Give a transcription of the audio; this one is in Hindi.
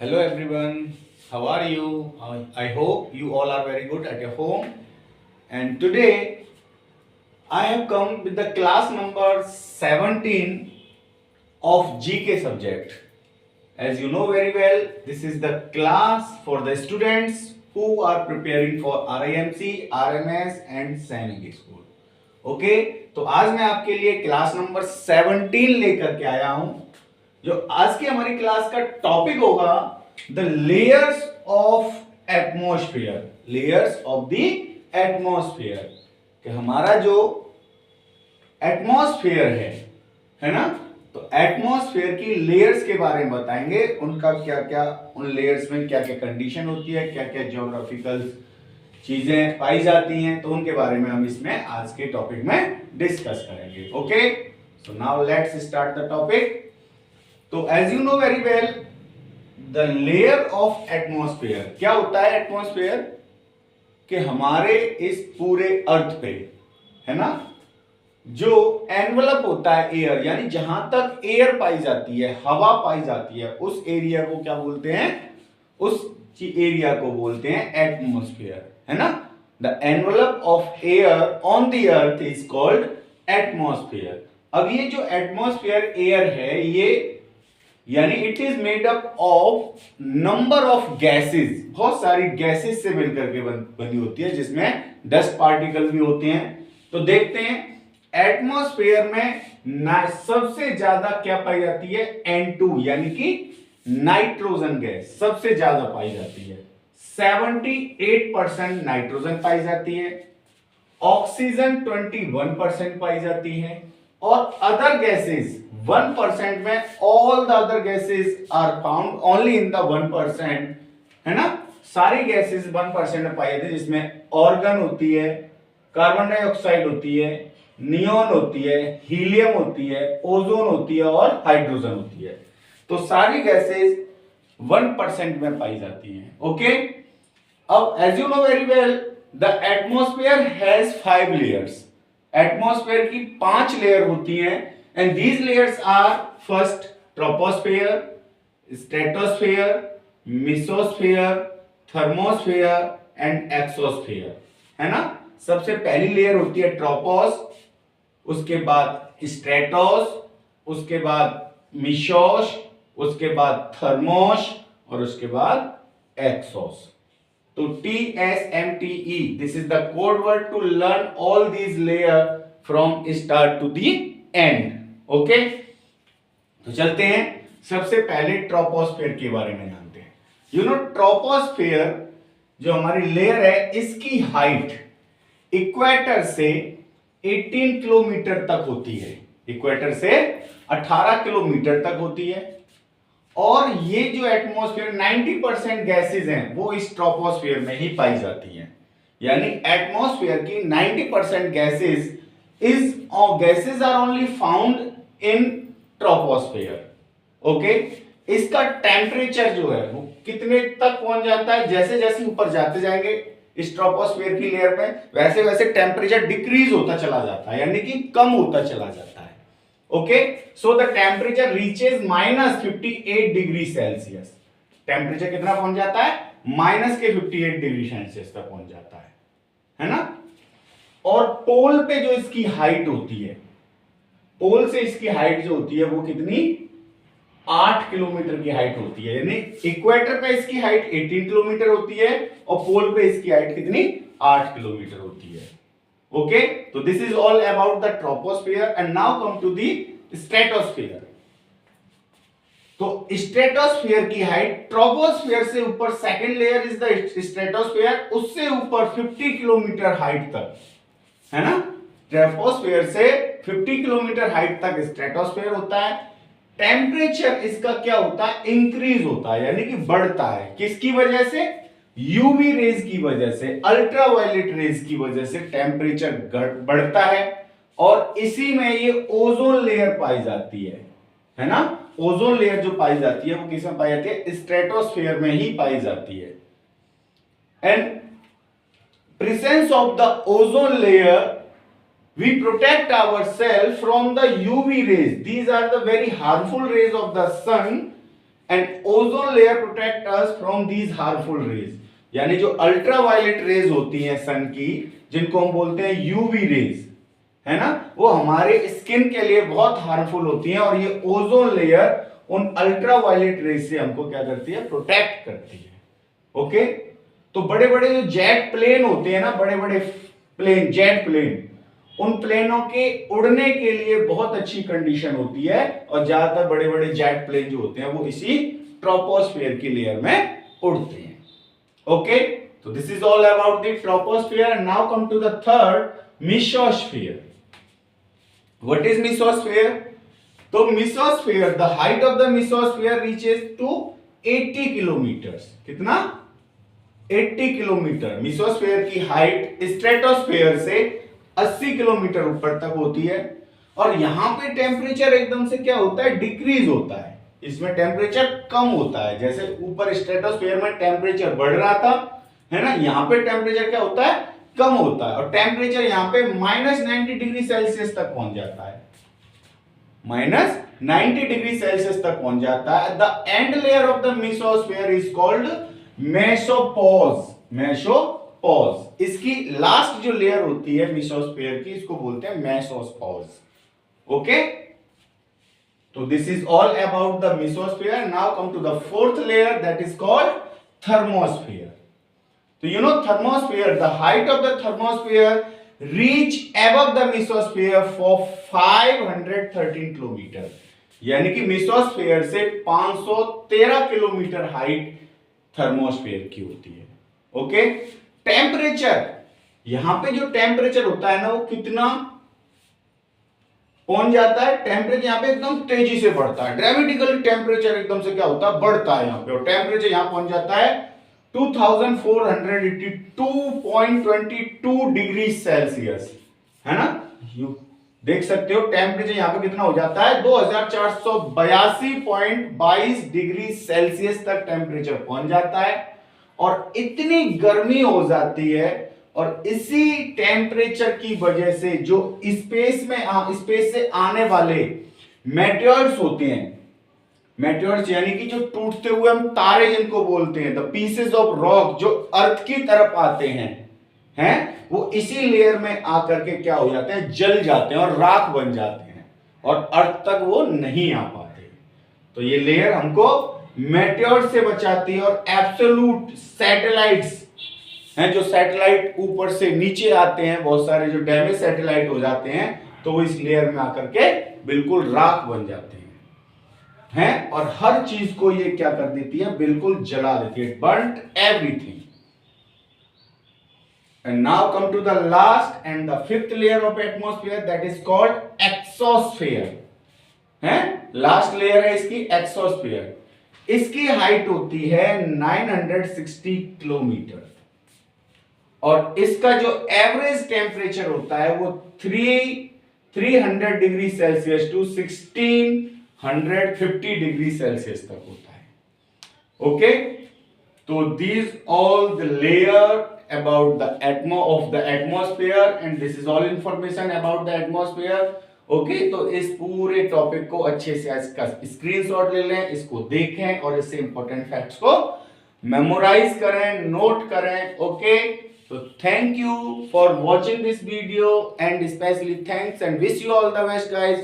Hello everyone, how are you? I hope you all are very good at your home. And today I have come with the class number 17 of GK subject. As you know very well, this is the class for the students who are preparing for RIMC, RMS and सैनिक स्कूल. ओके, तो आज मैं आपके लिए क्लास नंबर 17 लेकर के आया हूं. जो आज की हमारी क्लास का टॉपिक होगा the layers of atmosphere. Layers of the atmosphere, कि हमारा जो एटमॉस्फेयर है ना, तो एटमॉस्फेयर की लेयर्स के बारे में बताएंगे. उनका क्या क्या, उन लेयर्स में क्या क्या कंडीशन होती है, क्या क्या ज्योग्राफिकल चीजें पाई जाती हैं, तो उनके बारे में हम इसमें आज के टॉपिक में डिस्कस करेंगे. Okay, so now let's start the topic. तो as you know very well, the layer of atmosphere, क्या होता है एटमॉस्फेयर? कि हमारे इस पूरे अर्थ पे, है ना, जो एनवलप होता है एयर, यानी जहां तक एयर पाई जाती है, हवा पाई जाती है, उस एरिया को क्या बोलते हैं? उस एरिया को बोलते हैं एटमॉस्फेयर, है ना. The envelope of air on the earth is called atmosphere. अब ये जो एटमॉस्फेयर एयर है, ये यानी it is made up of number of gases, बहुत सारी गैसेस से मिलकर के बनी होती है, जिसमें डस्ट पार्टिकल भी होते हैं. तो देखते हैं एटमॉस्फेयर में सबसे ज्यादा क्या पाई जाती है? N2 यानी कि नाइट्रोजन गैस सबसे ज्यादा पाई जाती है. 78% नाइट्रोजन पाई जाती है, ऑक्सीजन 21% पाई जाती है, और अदर गैसेस 1% में. All the other gases are found only in the 1%, है ना. सारी गैसेस 1% में पाई जाती है, जिसमें ऑर्गन होती है, कार्बन डाइऑक्साइड होती है, नियोन होती है, हीलियम होती है, ओजोन होती है और हाइड्रोजन होती है. तो सारी गैसेस 1% में पाई जाती हैं. ओके, अब as you know very well, the atmosphere has 5 layers. Atmosphere की 5 लेयर होती हैं, and these layers are first troposphere, stratosphere, mesosphere, thermosphere and exosphere, है ना. सबसे पहली लेयर होती है ट्रोपोस, उसके बाद स्ट्रेटोस, उसके बाद मिसोस, उसके बाद थर्मोस और उसके बाद एक्सोस. तो TSMTE, this is the code word to learn all these layer from start to the end. Okay? तो चलते हैं, सबसे पहले ट्रोपोस्फेयर के बारे में जानते हैं. यू नो, ट्रोपोस्फेयर जो हमारी लेयर है, इसकी हाइट इक्वेटर से 18 किलोमीटर तक होती है. इक्वेटर से 18 किलोमीटर तक होती है. और ये जो एटमॉस्फेयर 90% गैसेस हैं, वो इस ट्रोपोस्फेयर में ही पाई जाती हैं. यानी एटमॉस्फेयर की 90% gases are only found in troposphere. Okay, इसका टेम्परेचर जो है वो कितने तक पहुंच जाता है? जैसे जैसे ऊपर जाते जाएंगे इस ट्रोपोस्फेयर की लेयर में, वैसे वैसे टेम्परेचर डिक्रीज होता चला जाता है, यानी कि कम होता चला जाता है. Okay, so the temperature reaches -58 degree Celsius. Temperature कितना पहुंच जाता है? -58 डिग्री सेल्सियस तक पहुंच जाता है ना. और पोल पे जो इसकी हाइट होती है, पोल से इसकी हाइट जो होती है वो कितनी? 8 किलोमीटर की हाइट होती है. यानी इक्वेटर पे इसकी हाइट 18 किलोमीटर होती है और पोल पे इसकी हाइट कितनी? 8 किलोमीटर होती है. ओके, तो this is all about the troposphere. And now come to the stratosphere. तो स्ट्रेटोस्फेयर की हाइट, ट्रोपोस्फेयर से ऊपर second layer is the stratosphere, उससे ऊपर 50 किलोमीटर हाइट तक, है ना. ट्रोपोस्फेयर से 50 किलोमीटर हाइट तक स्ट्रेटोस्फेयर होता है. टेम्परेचर इसका क्या होता है? इंक्रीज होता है, यानी कि बढ़ता है. किसकी वजह से? यूवी रेज की वजह से, अल्ट्रावायलेट रेज की वजह से टेम्परेचर बढ़ता है. और इसी में ये ओजोन लेयर पाई जाती है ना. ओजोन लेयर जो पाई जाती है वो किसमें पाई जाती है? स्ट्रेटोस्फेयर में ही पाई जाती है. And presence of the ozone layer, we protect ourselves from the UV rays. These are the very harmful rays of the sun and ozone layer protect us from these harmful rays, यानी जो अल्ट्रावायलेट रेज होती हैं सन की, जिनको हम बोलते हैं यूवी रेज, है ना, वो हमारे स्किन के लिए बहुत हार्मफुल होती हैं, और ये ओजोन लेयर उन अल्ट्रावायलेट रेज से हमको क्या करती है, प्रोटेक्ट करती है। ओके, तो बड़े बड़े जो जेट प्लेन होते हैं ना, बड़े बड़े प्लेन, जेट प्लेन, उन प्लेनों के उड़ने के लिए बहुत अच्छी कंडीशन होती है, और ज्यादातर बड़े बड़े जेट प्लेन जो होते हैं वो इसी ट्रोपोस्फियर की लेयर में उड़ते हैं। ओके, तो this is all about the troposphere. Now come to the third, mesosphere. What is mesosphere? तो mesosphere, the height of the mesosphere reaches to 80 kilometres. कितना? 80 किलोमीटर। मेसोस्फियर की हाइट स्ट्रेटोस्फियर से 80 किलोमीटर ऊपर तक होती है, और यहां पे टेम्परेचर एकदम से क्या होता है, डिक्रीज होता है, इसमें टेम्परेचर कम होता है। जैसे ऊपर स्ट्रेटोस्फियर में टेम्परेचर बढ़ रहा था, है ना, यहां पे टेम्परेचर क्या होता है, कम होता है, और टेम्परेचर यहां पे -90 डिग्री सेल्सियस तक पहुंच जाता है, -90 डिग्री सेल्सियस तक पहुंच जाता है। The end layer of the mesosphere is called mesopause. Mesopause, इसकी लास्ट जो लेयर होती है मेसोस्फियर की, इसको बोलते हैं मेसोपॉज। ओके, तो this is all about the mesosphere. Now come to the fourth layer, that is called thermosphere. तो you know thermosphere, the height of the thermosphere reach above the mesosphere for 513 kilometre, यानी कि मेसोस्फियर से 513 किलोमीटर हाइट थर्मोस्फियर की होती है। ओके, टेम्परेचर, यहां पे जो टेम्परेचर होता है ना, वो कितना पहुंच जाता है, टेम्परेचर यहां पे एकदम तेजी से बढ़ता है, ड्रामेटिकली टेम्परेचर एकदम से क्या होता है, बढ़ता है यहां पे, और टेम्परेचर यहां पहुंच जाता है 2482.22 डिग्री सेल्सियस, है ना। यू देख सकते हो टेम्परेचर यहां पे कितना हो जाता है, 2482.22 डिग्री सेल्सियस तक टेम्परेचर पहुंच जाता है, और इतनी गर्मी हो जाती है, और इसी टेम्परेचर की वजह से जो स्पेस से आने वाले मेटेरियल्स होते हैं, मेटेरियल्स यानी कि जो टूटते हुए हम तारे जिनको बोलते हैं, द पीसेस ऑफ रॉक, जो अर्थ की तरफ आते हैं, वो इसी लेयर में आकर के क्या हो जाते हैं, जल जाते हैं और राख बन जाते हैं, और अर्थ तक वो नहीं आ पाते। तो ये लेयर हमको मेटेरियल से बचाती है, और एब्सोल्यूट सैटेलाइट्स हैं, जो सैटेलाइट ऊपर से नीचे आते हैं, बहुत सारे जो डैमेज सैटेलाइट हो जाते हैं, तो वो इस लेयर में आकर के बिल्कुल राख बन जाते हैं, और हर चीज को ये क्या कर देती है, बिल्कुल जला देती है, burnt everything. And now come to the last and the fifth layer of atmosphere, that is called exosphere. है, लास्ट लेयर है इसकी एक्सोस्फेयर। इसकी हाइट होती है 960 किलोमीटर, और इसका जो एवरेज टेम्परेचर होता है वो 300 degree Celsius to 1650 degree Celsius तक होता है। ओके, तो these all the layer about the atmosphere, and this is all information about the atmosphere. Okay, तो इस पूरे टॉपिक को अच्छे से इसका स्क्रीनशॉट ले लें, इसको देखें, और इससे इंपॉर्टेंट फैक्ट्स को मेमोराइज करें, नोट करें। Okay, so thank you for watching this video, and especially thanks and wish you all the best guys